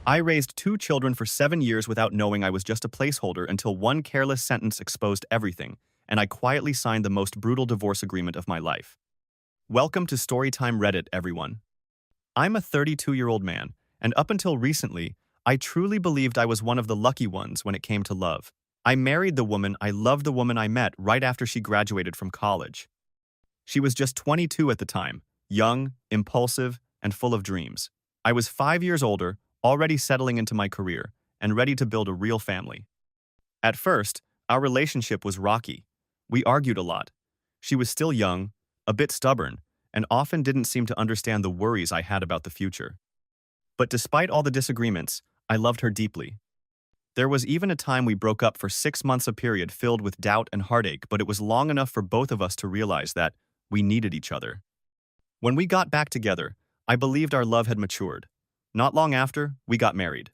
I raised two children for 7 years without knowing I was just a placeholder until one careless sentence exposed everything, and I quietly signed the most brutal divorce agreement of my life. Welcome to Storytime Reddit, everyone. I'm a 32-year-old man, and up until recently, I truly believed I was one of the lucky ones when it came to love. I married the woman I loved, the woman I met right after she graduated from college. She was just 22 at the time, young, impulsive, and full of dreams. I was 5 years older, already settling into my career, and ready to build a real family. At first, our relationship was rocky. We argued a lot. She was still young, a bit stubborn, and often didn't seem to understand the worries I had about the future. But despite all the disagreements, I loved her deeply. There was even a time we broke up for 6 months, a period filled with doubt and heartache, but it was long enough for both of us to realize that we needed each other. When we got back together, I believed our love had matured. Not long after, we got married.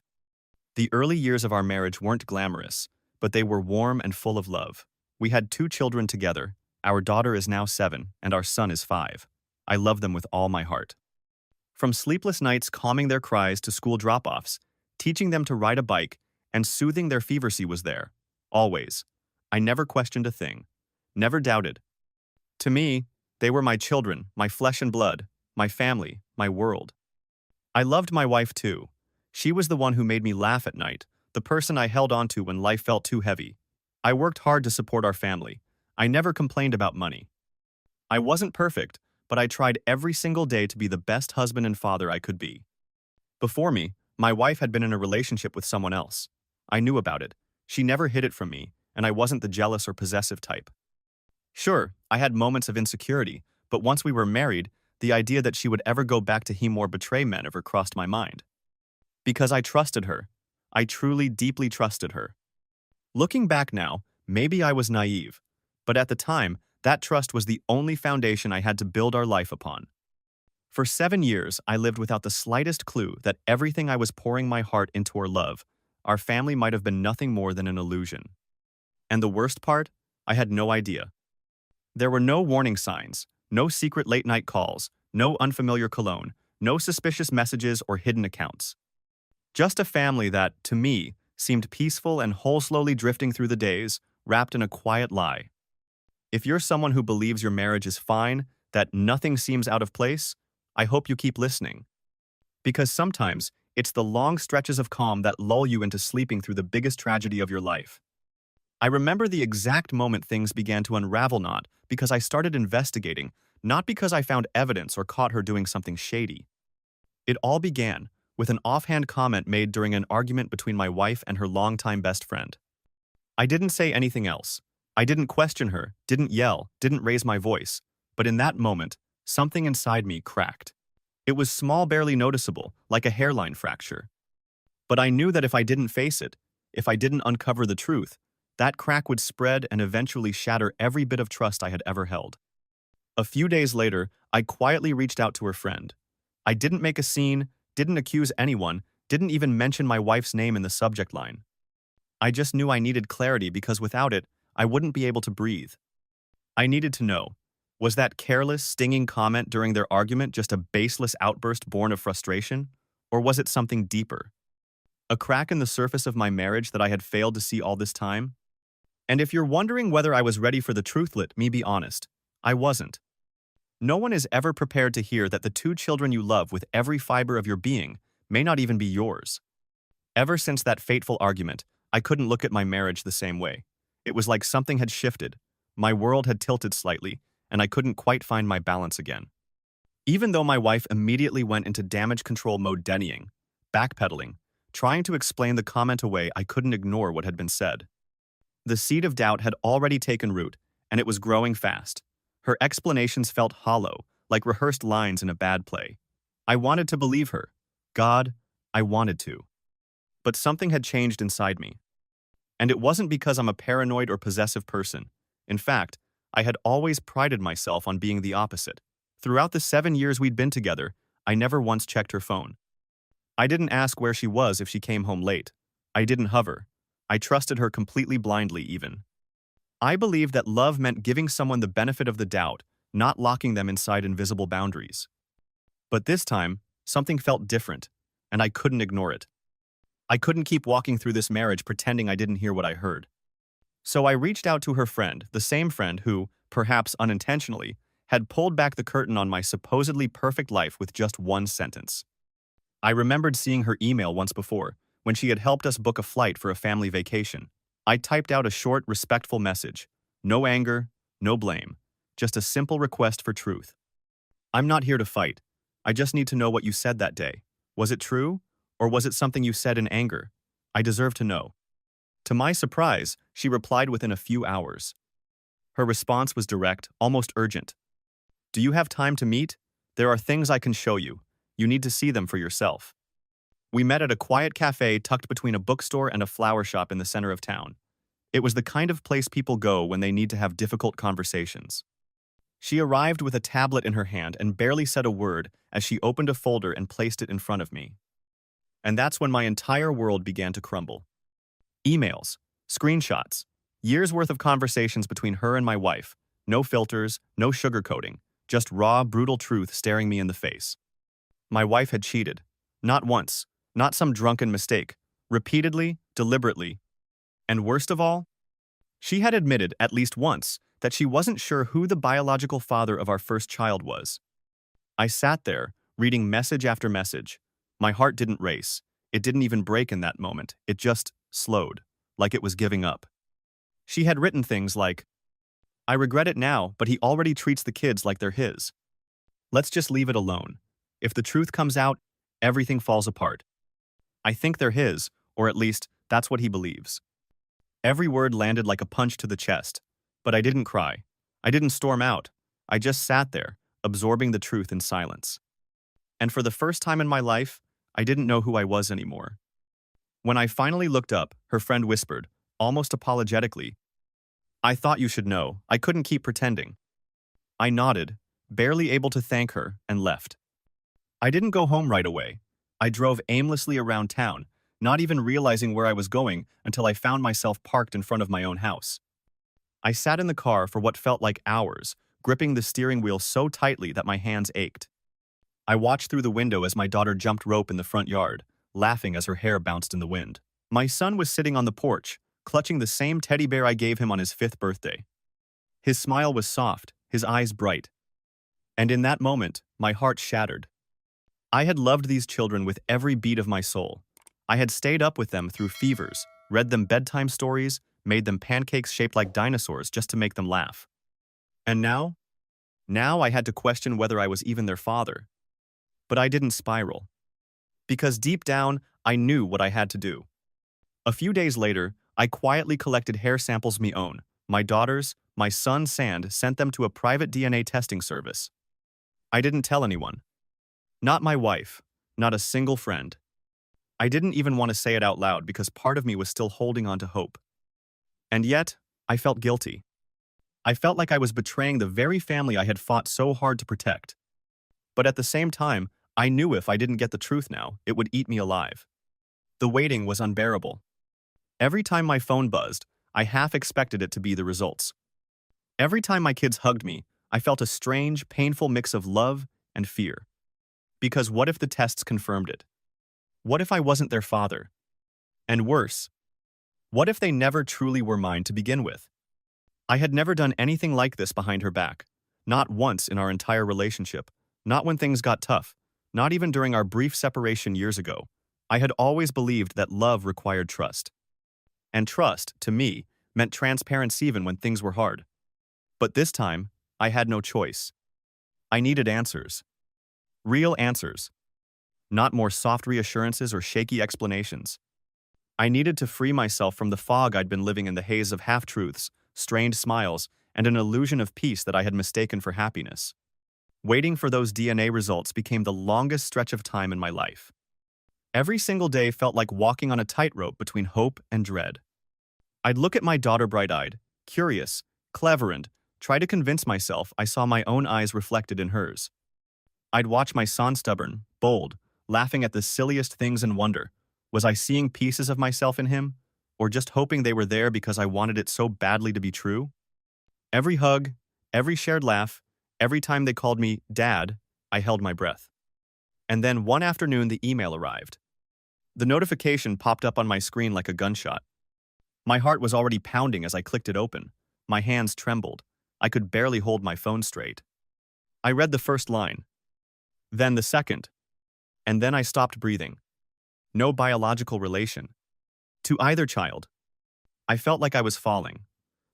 The early years of our marriage weren't glamorous, but they were warm and full of love. We had 2 children together. Our daughter is now 7, and our son is 5. I love them with all my heart. From sleepless nights calming their cries to school drop-offs, teaching them to ride a bike, and soothing their feversy was there. Always. I never questioned a thing. Never doubted. To me, they were my children, my flesh and blood, my family, my world. I loved my wife too. She was the one who made me laugh at night, the person I held on to when life felt too heavy. I worked hard to support our family. I never complained about money. I wasn't perfect, but I tried every single day to be the best husband and father I could be. Before me, my wife had been in a relationship with someone else. I knew about it. She never hid it from me, and I wasn't the jealous or possessive type. Sure, I had moments of insecurity, but once we were married, the idea that she would ever go back to him or betray me never crossed my mind. Because I trusted her. I truly, deeply trusted her. Looking back now, maybe I was naive, but at the time, that trust was the only foundation I had to build our life upon. For 7 years, I lived without the slightest clue that everything I was pouring my heart into our love, our family might have been nothing more than an illusion. And the worst part? I had no idea. There were no warning signs, no secret late-night calls, no unfamiliar cologne, no suspicious messages or hidden accounts. Just a family that, to me, seemed peaceful and whole, slowly drifting through the days, wrapped in a quiet lie. If you're someone who believes your marriage is fine, that nothing seems out of place, I hope you keep listening. Because sometimes, it's the long stretches of calm that lull you into sleeping through the biggest tragedy of your life. I remember the exact moment things began to unravel, not because I started investigating, not because I found evidence or caught her doing something shady. It all began with an offhand comment made during an argument between my wife and her longtime best friend. I didn't say anything else. I didn't question her, didn't yell, didn't raise my voice. But in that moment, something inside me cracked. It was small, barely noticeable, like a hairline fracture. But I knew that if I didn't face it, if I didn't uncover the truth, that crack would spread and eventually shatter every bit of trust I had ever held. A few days later, I quietly reached out to her friend. I didn't make a scene, didn't accuse anyone, didn't even mention my wife's name in the subject line. I just knew I needed clarity because without it, I wouldn't be able to breathe. I needed to know, was that careless, stinging comment during their argument just a baseless outburst born of frustration? Or was it something deeper? A crack in the surface of my marriage that I had failed to see all this time? And if you're wondering whether I was ready for the truth, let me be honest, I wasn't. No one is ever prepared to hear that the 2 children you love with every fiber of your being may not even be yours. Ever since that fateful argument, I couldn't look at my marriage the same way. It was like something had shifted. My world had tilted slightly, and I couldn't quite find my balance again. Even though my wife immediately went into damage control mode, dennying, backpedaling, trying to explain the comment away, I couldn't ignore what had been said. The seed of doubt had already taken root, and it was growing fast. Her explanations felt hollow, like rehearsed lines in a bad play. I wanted to believe her. God, I wanted to. But something had changed inside me. And it wasn't because I'm a paranoid or possessive person. In fact, I had always prided myself on being the opposite. Throughout the 7 years we'd been together, I never once checked her phone. I didn't ask where she was if she came home late. I didn't hover. I trusted her completely blindly even. I believed that love meant giving someone the benefit of the doubt, not locking them inside invisible boundaries. But this time, something felt different, and I couldn't ignore it. I couldn't keep walking through this marriage pretending I didn't hear what I heard. So I reached out to her friend, the same friend who, perhaps unintentionally, had pulled back the curtain on my supposedly perfect life with just one sentence. I remembered seeing her email once before, when she had helped us book a flight for a family vacation. I typed out a short, respectful message. No anger, no blame. Just a simple request for truth. I'm not here to fight. I just need to know what you said that day. Was it true? Or was it something you said in anger? I deserve to know. To my surprise, she replied within a few hours. Her response was direct, almost urgent. Do you have time to meet? There are things I can show you. You need to see them for yourself. We met at a quiet cafe tucked between a bookstore and a flower shop in the center of town. It was the kind of place people go when they need to have difficult conversations. She arrived with a tablet in her hand and barely said a word as she opened a folder and placed it in front of me. And that's when my entire world began to crumble. Emails, screenshots, years' worth of conversations between her and my wife. No filters, no sugarcoating, just raw, brutal truth staring me in the face. My wife had cheated. Not once, not some drunken mistake. Repeatedly, deliberately. And worst of all, she had admitted at least once that she wasn't sure who the biological father of our first child was. I sat there, reading message after message. My heart didn't race. It didn't even break in that moment. It just slowed, like it was giving up. She had written things like, I regret it now, but he already treats the kids like they're his. Let's just leave it alone. If the truth comes out, everything falls apart. I think they're his, or at least, that's what he believes. Every word landed like a punch to the chest, but I didn't cry. I didn't storm out. I just sat there, absorbing the truth in silence. And for the first time in my life, I didn't know who I was anymore. When I finally looked up, her friend whispered, almost apologetically, I thought you should know. I couldn't keep pretending. I nodded, barely able to thank her, and left. I didn't go home right away. I drove aimlessly around town, not even realizing where I was going until I found myself parked in front of my own house. I sat in the car for what felt like hours, gripping the steering wheel so tightly that my hands ached. I watched through the window as my daughter jumped rope in the front yard, laughing as her hair bounced in the wind. My son was sitting on the porch, clutching the same teddy bear I gave him on his 5th birthday. His smile was soft, his eyes bright. And in that moment, my heart shattered. I had loved these children with every beat of my soul. I had stayed up with them through fevers, read them bedtime stories, made them pancakes shaped like dinosaurs just to make them laugh. And now? Now I had to question whether I was even their father. But I didn't spiral. Because deep down, I knew what I had to do. A few days later, I quietly collected hair samples me own. My daughter's, my son Sand sent them to a private DNA testing service. I didn't tell anyone. Not my wife, not a single friend. I didn't even want to say it out loud because part of me was still holding on to hope. And yet, I felt guilty. I felt like I was betraying the very family I had fought so hard to protect. But at the same time, I knew if I didn't get the truth now, it would eat me alive. The waiting was unbearable. Every time my phone buzzed, I half expected it to be the results. Every time my kids hugged me, I felt a strange, painful mix of love and fear. Because what if the tests confirmed it? What if I wasn't their father? And worse, what if they never truly were mine to begin with? I had never done anything like this behind her back. Not once in our entire relationship. Not when things got tough. Not even during our brief separation years ago. I had always believed that love required trust. And trust, to me, meant transparency even when things were hard. But this time, I had no choice. I needed answers. Real answers. Not more soft reassurances or shaky explanations. I needed to free myself from the fog I'd been living in, the haze of half-truths, strained smiles, and an illusion of peace that I had mistaken for happiness. Waiting for those DNA results became the longest stretch of time in my life. Every single day felt like walking on a tightrope between hope and dread. I'd look at my daughter bright-eyed, curious, clever, and try to convince myself I saw my own eyes reflected in hers. I'd watch my son stubborn, bold, laughing at the silliest things and wonder, was I seeing pieces of myself in him, or just hoping they were there because I wanted it so badly to be true? Every hug, every shared laugh, every time they called me Dad, I held my breath. And then one afternoon the email arrived. The notification popped up on my screen like a gunshot. My heart was already pounding as I clicked it open. My hands trembled. I could barely hold my phone straight. I read the first line, then the second, and then I stopped breathing. No biological relation to either child. I felt like I was falling,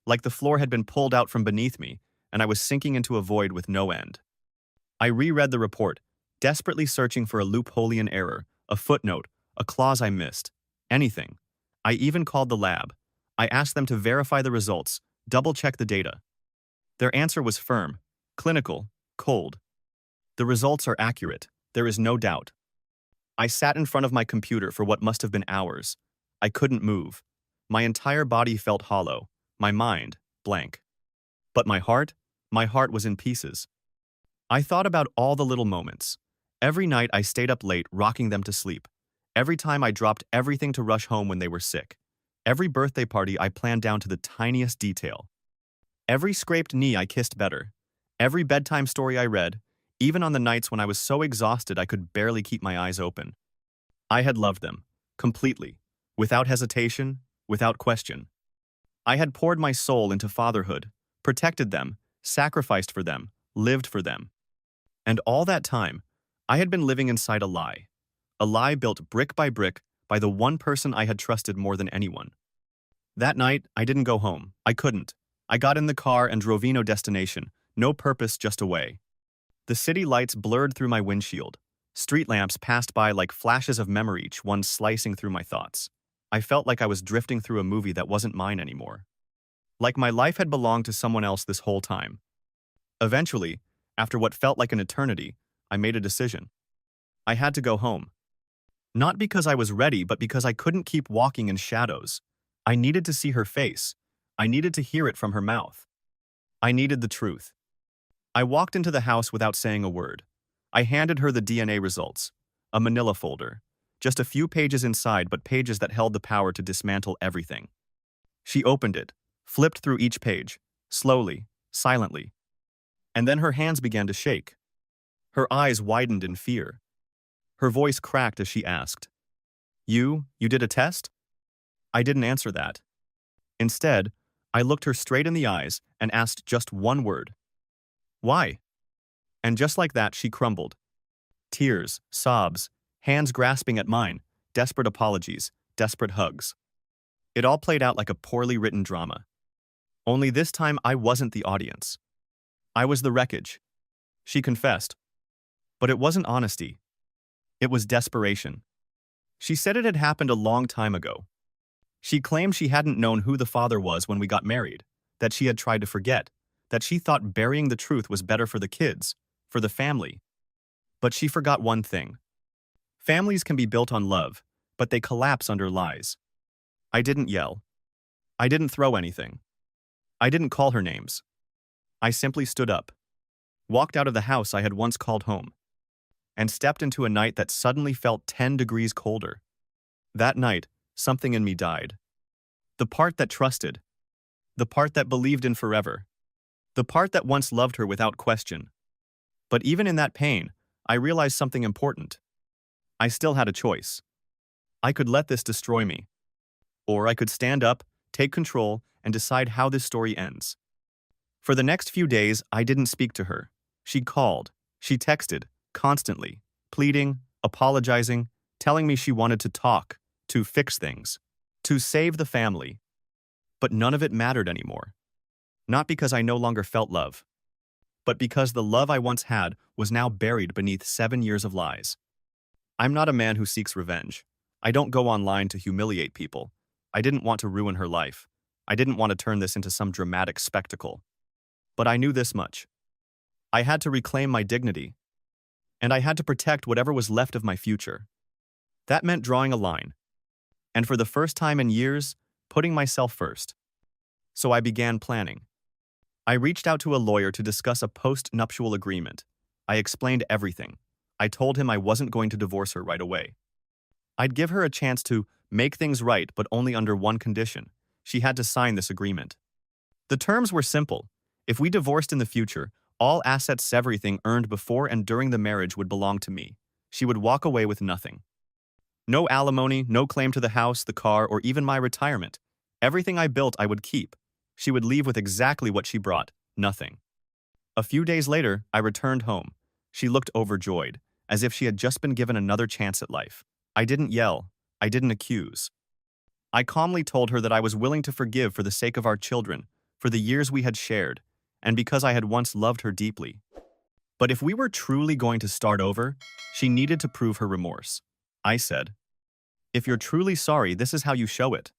like the floor had been pulled out from beneath me, and I was sinking into a void with no end. I reread the report, desperately searching for a Loopholian error, a footnote, a clause I missed, anything. I even called the lab. I asked them to verify the results, double-check the data. Their answer was firm, clinical, cold. The results are accurate, there is no doubt. I sat in front of my computer for what must have been hours. I couldn't move. My entire body felt hollow, my mind blank. But my heart was in pieces. I thought about all the little moments. Every night I stayed up late rocking them to sleep. Every time I dropped everything to rush home when they were sick. Every birthday party I planned down to the tiniest detail. Every scraped knee I kissed better. Every bedtime story I read, even on the nights when I was so exhausted I could barely keep my eyes open. I had loved them, completely, without hesitation, without question. I had poured my soul into fatherhood, protected them, sacrificed for them, lived for them. And all that time, I had been living inside a lie built brick by the one person I had trusted more than anyone. That night, I didn't go home. I couldn't. I got in the car and drove no destination, no purpose, just away. The city lights blurred through my windshield. Street lamps passed by like flashes of memory, each one slicing through my thoughts. I felt like I was drifting through a movie that wasn't mine anymore. Like my life had belonged to someone else this whole time. Eventually, after what felt like an eternity, I made a decision. I had to go home. Not because I was ready, but because I couldn't keep walking in shadows. I needed to see her face. I needed to hear it from her mouth. I needed the truth. I walked into the house without saying a word. I handed her the DNA results, a manila folder. Just a few pages inside, but pages that held the power to dismantle everything. She opened it, flipped through each page, slowly, silently. And then her hands began to shake. Her eyes widened in fear. Her voice cracked as she asked, You did a test?" I didn't answer that. Instead, I looked her straight in the eyes and asked just one word. "Why?" And just like that, she crumbled. Tears, sobs, hands grasping at mine, desperate apologies, desperate hugs. It all played out like a poorly written drama. Only this time I wasn't the audience. I was the wreckage. She confessed. But it wasn't honesty. It was desperation. She said it had happened a long time ago. She claimed she hadn't known who the father was when we got married, that she had tried to forget, that she thought burying the truth was better for the kids, for the family. But she forgot one thing. Families can be built on love, but they collapse under lies. I didn't yell. I didn't throw anything. I didn't call her names. I simply stood up, walked out of the house I had once called home, and stepped into a night that suddenly felt 10 degrees colder. That night, something in me died. The part that trusted. The part that believed in forever. The part that once loved her without question. But even in that pain, I realized something important. I still had a choice. I could let this destroy me. Or I could stand up, take control, and decide how this story ends. For the next few days, I didn't speak to her. She called. She texted, constantly, pleading, apologizing, telling me she wanted to talk, to fix things, to save the family. But none of it mattered anymore. Not because I no longer felt love, but because the love I once had was now buried beneath 7 years of lies. I'm not a man who seeks revenge. I don't go online to humiliate people. I didn't want to ruin her life. I didn't want to turn this into some dramatic spectacle. But I knew this much. I had to reclaim my dignity, and I had to protect whatever was left of my future. That meant drawing a line, and for the first time in years, putting myself first. So I began planning. I reached out to a lawyer to discuss a post-nuptial agreement. I explained everything. I told him I wasn't going to divorce her right away. I'd give her a chance to make things right, but only under one condition. She had to sign this agreement. The terms were simple. If we divorced in the future, all assets, everything earned before and during the marriage would belong to me. She would walk away with nothing. No alimony, no claim to the house, the car, or even my retirement. Everything I built I would keep. She would leave with exactly what she brought, nothing. A few days later, I returned home. She looked overjoyed, as if she had just been given another chance at life. I didn't yell. I didn't accuse. I calmly told her that I was willing to forgive for the sake of our children, for the years we had shared, and because I had once loved her deeply. But if we were truly going to start over, she needed to prove her remorse. I said, "If you're truly sorry, this is how you show it."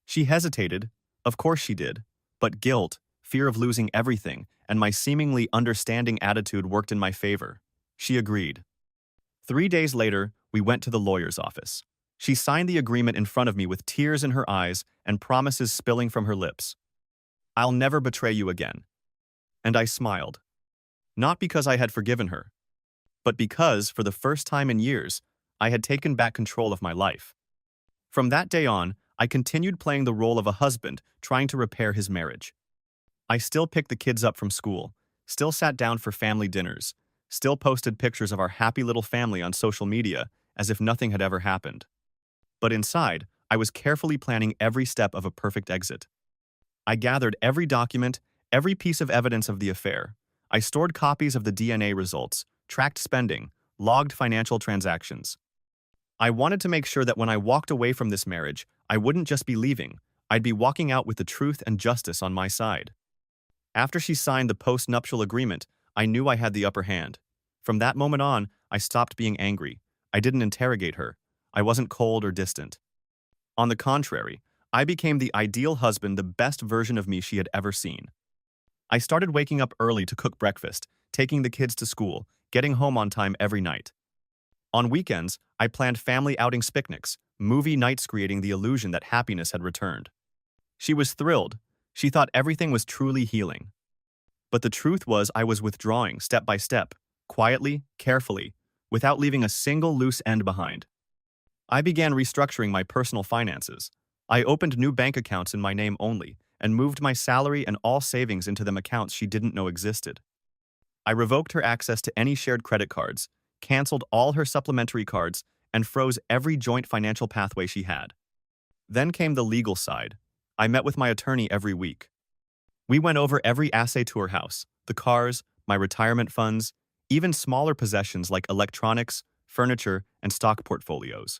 She hesitated. Of course she did. But guilt, fear of losing everything, and my seemingly understanding attitude worked in my favor. She agreed. 3 days later, we went to the lawyer's office. She signed the agreement in front of me with tears in her eyes and promises spilling from her lips. "I'll never betray you again." And I smiled. Not because I had forgiven her, but because, for the first time in years, I had taken back control of my life. From that day on, I continued playing the role of a husband trying to repair his marriage. I still picked the kids up from school, still sat down for family dinners, still posted pictures of our happy little family on social media as if nothing had ever happened. But inside, I was carefully planning every step of a perfect exit. I gathered every document, every piece of evidence of the affair. I stored copies of the DNA results, tracked spending, logged financial transactions. I wanted to make sure that when I walked away from this marriage, I wouldn't just be leaving, I'd be walking out with the truth and justice on my side. After she signed the post-nuptial agreement, I knew I had the upper hand. From that moment on, I stopped being angry. I didn't interrogate her. I wasn't cold or distant. On the contrary, I became the ideal husband, the best version of me she had ever seen. I started waking up early to cook breakfast, taking the kids to school, getting home on time every night. On weekends, I planned family outings, picnics, movie nights, creating the illusion that happiness had returned. She was thrilled. She thought everything was truly healing. But the truth was I was withdrawing step by step, quietly, carefully, without leaving a single loose end behind. I began restructuring my personal finances. I opened new bank accounts in my name only and moved my salary and all savings into them accounts she didn't know existed. I revoked her access to any shared credit cards, canceled all her supplementary cards, and froze every joint financial pathway she had. Then came the legal side. I met with my attorney every week. We went over every assay to her house, the cars, my retirement funds, even smaller possessions like electronics, furniture, and stock portfolios.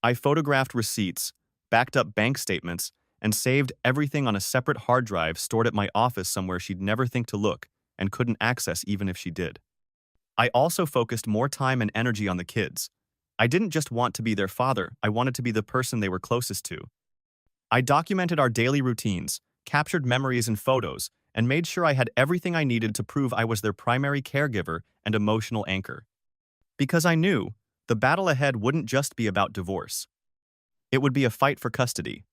I photographed receipts, backed up bank statements, and saved everything on a separate hard drive stored at my office somewhere she'd never think to look and couldn't access even if she did. I also focused more time and energy on the kids. I didn't just want to be their father, I wanted to be the person they were closest to. I documented our daily routines, captured memories and photos, and made sure I had everything I needed to prove I was their primary caregiver and emotional anchor. Because I knew the battle ahead wouldn't just be about divorce. It would be a fight for custody.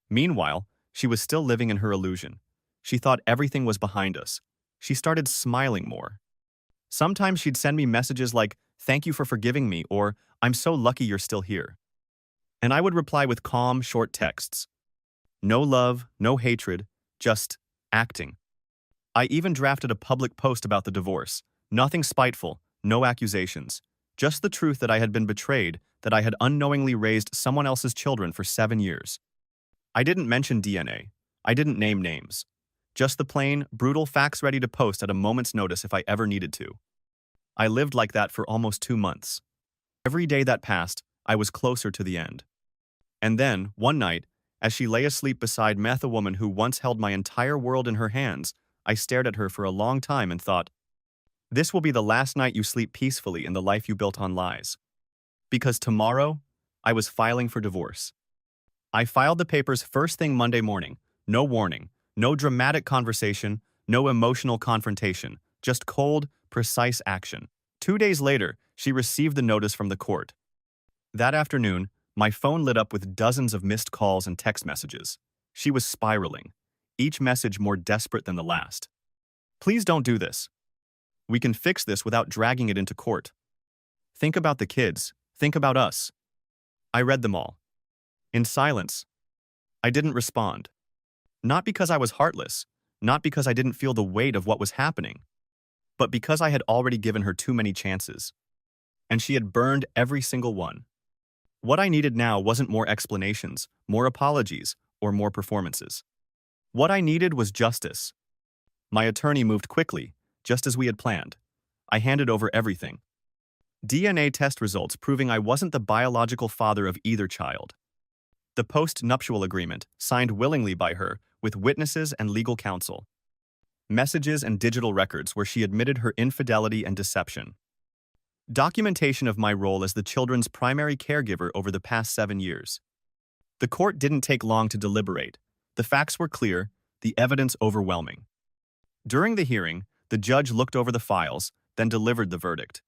Meanwhile, she was still living in her illusion. She thought everything was behind us. She started smiling more. Sometimes she'd send me messages like, "Thank you for forgiving me," or "I'm so lucky you're still here." And I would reply with calm, short texts. No love, no hatred, just acting. I even drafted a public post about the divorce. Nothing spiteful, no accusations. Just the truth that I had been betrayed, that I had unknowingly raised someone else's children for 7 years. I didn't mention DNA. I didn't name names. Just the plain, brutal facts ready to post at a moment's notice if I ever needed to. I lived like that for almost 2 months. Every day that passed, I was closer to the end. And then, one night, as she lay asleep beside me, a woman who once held my entire world in her hands, I stared at her for a long time and thought, this will be the last night you sleep peacefully in the life you built on lies. Because tomorrow, I was filing for divorce. I filed the papers first thing Monday morning, no warning, no dramatic conversation, no emotional confrontation, just cold, precise action. 2 days later, she received the notice from the court. That afternoon, my phone lit up with dozens of missed calls and text messages. She was spiraling, each message more desperate than the last. Please don't do this. We can fix this without dragging it into court. Think about the kids. Think about us. I read them all. In silence. I didn't respond. Not because I was heartless, not because I didn't feel the weight of what was happening, but because I had already given her too many chances. And she had burned every single one. What I needed now wasn't more explanations, more apologies, or more performances. What I needed was justice. My attorney moved quickly, just as we had planned. I handed over everything. DNA test results proving I wasn't the biological father of either child. The post-nuptial agreement, signed willingly by her, with witnesses and legal counsel. Messages and digital records where she admitted her infidelity and deception. Documentation of my role as the children's primary caregiver over the past 7 years. The court didn't take long to deliberate. The facts were clear, the evidence overwhelming. During the hearing, the judge looked over the files, then delivered the verdict.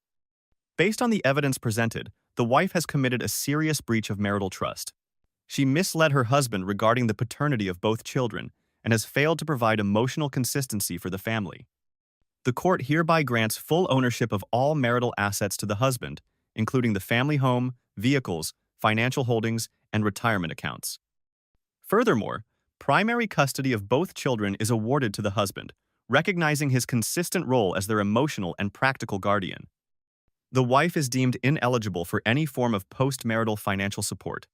Based on the evidence presented, the wife has committed a serious breach of marital trust. She misled her husband regarding the paternity of both children and has failed to provide emotional consistency for the family. The court hereby grants full ownership of all marital assets to the husband, including the family home, vehicles, financial holdings, and retirement accounts. Furthermore, primary custody of both children is awarded to the husband, recognizing his consistent role as their emotional and practical guardian. The wife is deemed ineligible for any form of post-marital financial support.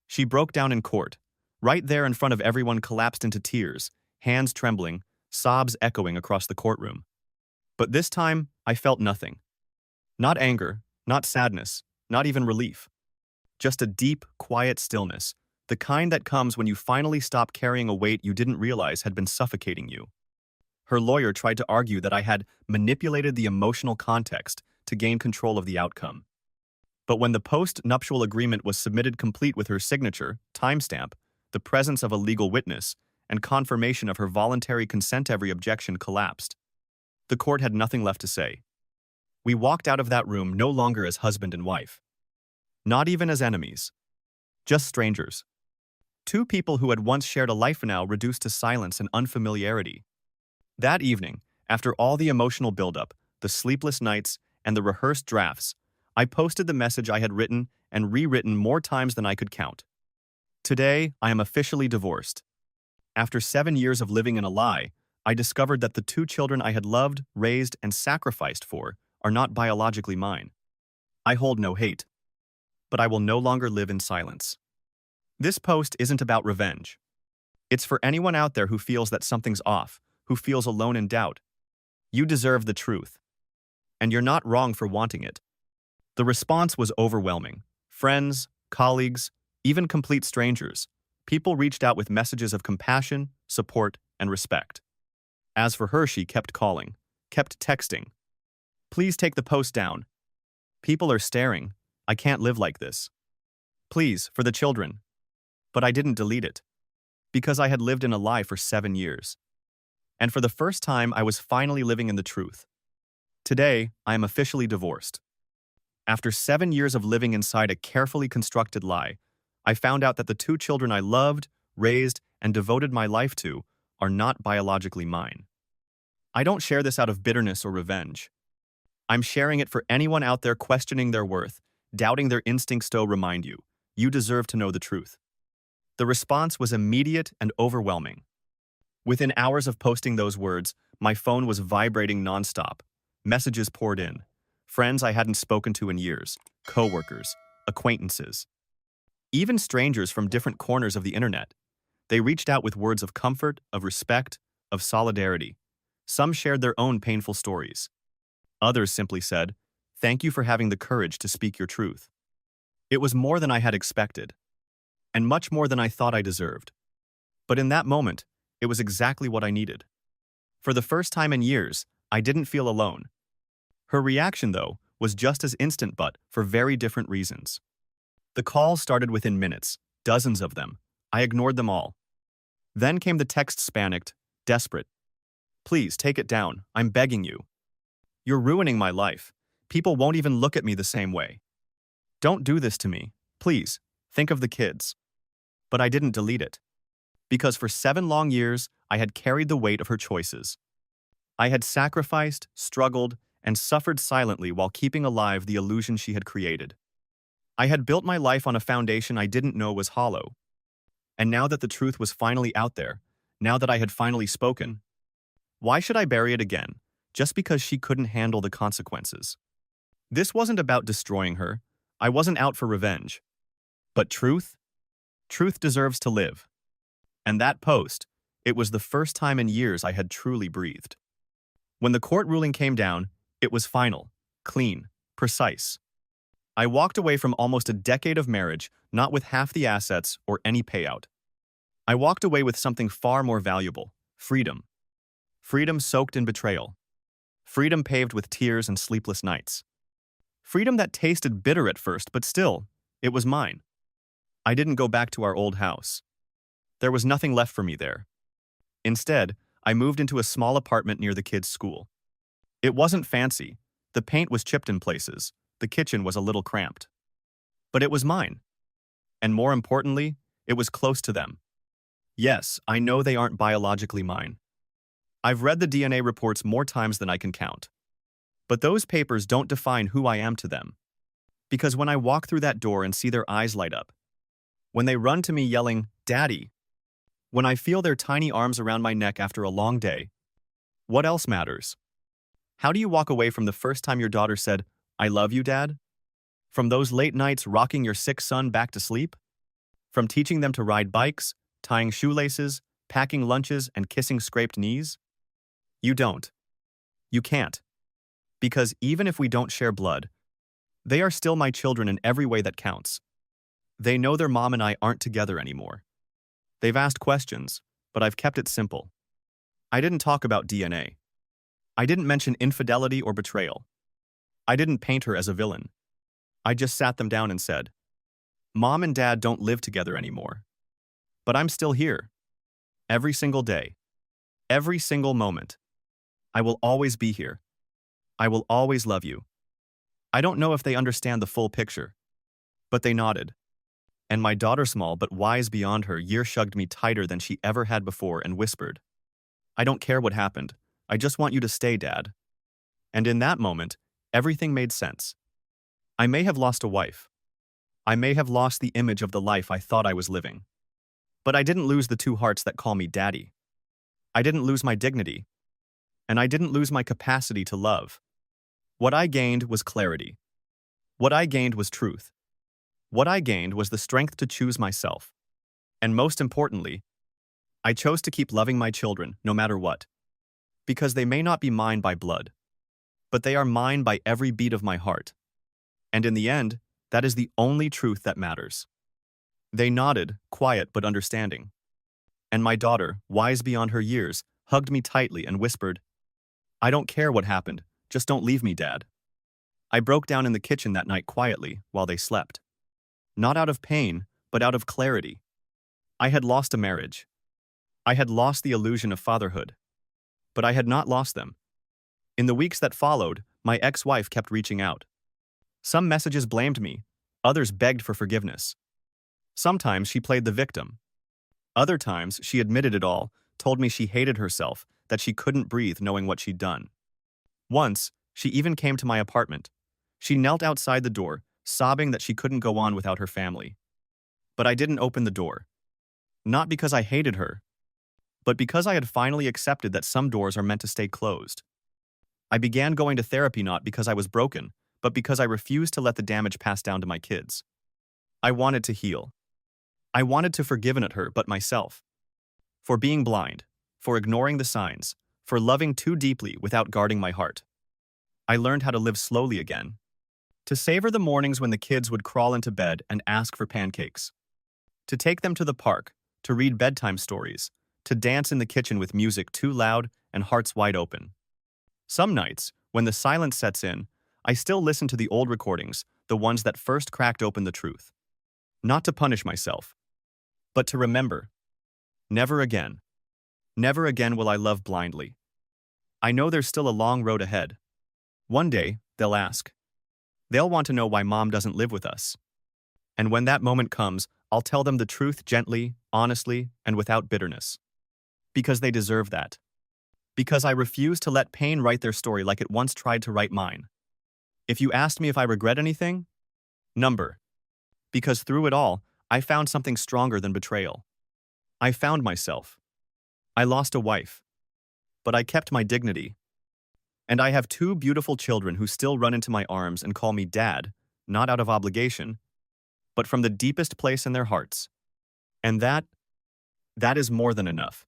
She broke down in court. Right there in front of everyone, collapsed into tears, hands trembling, sobs echoing across the courtroom. But this time, I felt nothing. Not anger, not sadness, not even relief. Just a deep, quiet stillness, the kind that comes when you finally stop carrying a weight you didn't realize had been suffocating you. Her lawyer tried to argue that I had manipulated the emotional context to gain control of the outcome. But when the post-nuptial agreement was submitted complete with her signature, timestamp, the presence of a legal witness, and confirmation of her voluntary consent, every objection collapsed. The court had nothing left to say. We walked out of that room no longer as husband and wife. Not even as enemies. Just strangers. Two people who had once shared a life now reduced to silence and unfamiliarity. That evening, after all the emotional buildup, the sleepless nights, and the rehearsed drafts, I posted the message I had written and rewritten more times than I could count. Today, I am officially divorced. After 7 years of living in a lie, I discovered that the two children I had loved, raised, and sacrificed for are not biologically mine. I hold no hate. But I will no longer live in silence. This post isn't about revenge. It's for anyone out there who feels that something's off, who feels alone in doubt. You deserve the truth. And you're not wrong for wanting it. The response was overwhelming. Friends, colleagues, even complete strangers. People reached out with messages of compassion, support, and respect. As for her, she kept calling, kept texting. Please take the post down. People are staring. I can't live like this. Please, for the children. But I didn't delete it. Because I had lived in a lie for 7 years. And for the first time, I was finally living in the truth. Today, I am officially divorced. After 7 years of living inside a carefully constructed lie, I found out that the two children I loved, raised, and devoted my life to are not biologically mine. I don't share this out of bitterness or revenge. I'm sharing it for anyone out there questioning their worth, doubting their instincts. To remind you, you deserve to know the truth. The response was immediate and overwhelming. Within hours of posting those words, my phone was vibrating nonstop. Messages poured in. Friends I hadn't spoken to in years, coworkers, acquaintances. Even strangers from different corners of the internet. They reached out with words of comfort, of respect, of solidarity. Some shared their own painful stories. Others simply said, "Thank you for having the courage to speak your truth." It was more than I had expected, and much more than I thought I deserved. But in that moment, it was exactly what I needed. For the first time in years, I didn't feel alone. Her reaction, though, was just as instant, but for very different reasons. The calls started within minutes, dozens of them. I ignored them all. Then came the texts, panicked, desperate. "Please, take it down. I'm begging you. You're ruining my life. People won't even look at me the same way. Don't do this to me. Please, think of the kids." But I didn't delete it. Because for 7 long years, I had carried the weight of her choices. I had sacrificed, struggled, and suffered silently while keeping alive the illusion she had created. I had built my life on a foundation I didn't know was hollow. And now that the truth was finally out there, now that I had finally spoken, why should I bury it again, just because she couldn't handle the consequences? This wasn't about destroying her. I wasn't out for revenge. But truth? Truth deserves to live. And that post, it was the first time in years I had truly breathed. When the court ruling came down, it was final, clean, precise. I walked away from almost a decade of marriage, not with half the assets or any payout. I walked away with something far more valuable: freedom. Freedom soaked in betrayal. Freedom paved with tears and sleepless nights. Freedom that tasted bitter at first, but still, it was mine. I didn't go back to our old house. There was nothing left for me there. Instead, I moved into a small apartment near the kids' school. It wasn't fancy. The paint was chipped in places. The kitchen was a little cramped. But it was mine. And more importantly, it was close to them. Yes, I know they aren't biologically mine. I've read the DNA reports more times than I can count. But those papers don't define who I am to them. Because when I walk through that door and see their eyes light up, when they run to me yelling, "Daddy," when I feel their tiny arms around my neck after a long day, what else matters? How do you walk away from the first time your daughter said, "I love you, Dad"? From those late nights rocking your sick son back to sleep? From teaching them to ride bikes, tying shoelaces, packing lunches, and kissing scraped knees? You don't. You can't. Because even if we don't share blood, they are still my children in every way that counts. They know their mom and I aren't together anymore. They've asked questions, but I've kept it simple. I didn't talk about DNA. I didn't mention infidelity or betrayal. I didn't paint her as a villain. I just sat them down and said, "Mom and Dad don't live together anymore. But I'm still here. Every single day. Every single moment. I will always be here. I will always love you." I don't know if they understand the full picture, but they nodded. And my daughter, small but wise beyond her year, shugged me tighter than she ever had before and whispered, "I don't care what happened. I just want you to stay, Dad." And in that moment, everything made sense. I may have lost a wife. I may have lost the image of the life I thought I was living. But I didn't lose the two hearts that call me Daddy. I didn't lose my dignity. And I didn't lose my capacity to love. What I gained was clarity. What I gained was truth. What I gained was the strength to choose myself. And most importantly, I chose to keep loving my children no matter what. Because they may not be mine by blood, but they are mine by every beat of my heart. And in the end, that is the only truth that matters. They nodded, quiet but understanding. And my daughter, wise beyond her years, hugged me tightly and whispered, "I don't care what happened, just don't leave me, Dad." I broke down in the kitchen that night quietly while they slept. Not out of pain, but out of clarity. I had lost a marriage. I had lost the illusion of fatherhood. But I had not lost them. In the weeks that followed, my ex-wife kept reaching out. Some messages blamed me, others begged for forgiveness. Sometimes she played the victim. Other times she admitted it all, told me she hated herself, that she couldn't breathe knowing what she'd done. Once, she even came to my apartment. She knelt outside the door, sobbing that she couldn't go on without her family. But I didn't open the door. Not because I hated her, but because I had finally accepted that some doors are meant to stay closed. I began going to therapy not because I was broken, but because I refused to let the damage pass down to my kids. I wanted to heal. I wanted to forgive not her, but myself. For being blind, for ignoring the signs, for loving too deeply without guarding my heart. I learned how to live slowly again. To savor the mornings when the kids would crawl into bed and ask for pancakes. To take them to the park, to read bedtime stories, to dance in the kitchen with music too loud and hearts wide open. Some nights, when the silence sets in, I still listen to the old recordings, the ones that first cracked open the truth. Not to punish myself, but to remember. Never again. Never again will I love blindly. I know there's still a long road ahead. One day, they'll ask. They'll want to know why Mom doesn't live with us. And when that moment comes, I'll tell them the truth gently, honestly, and without bitterness. Because they deserve that. Because I refuse to let pain write their story like it once tried to write mine. If you asked me if I regret anything, number. Because through it all, I found something stronger than betrayal. I found myself. I lost a wife. But I kept my dignity. And I have two beautiful children who still run into my arms and call me Dad, not out of obligation, but but from the deepest place in their hearts. And that is more than enough.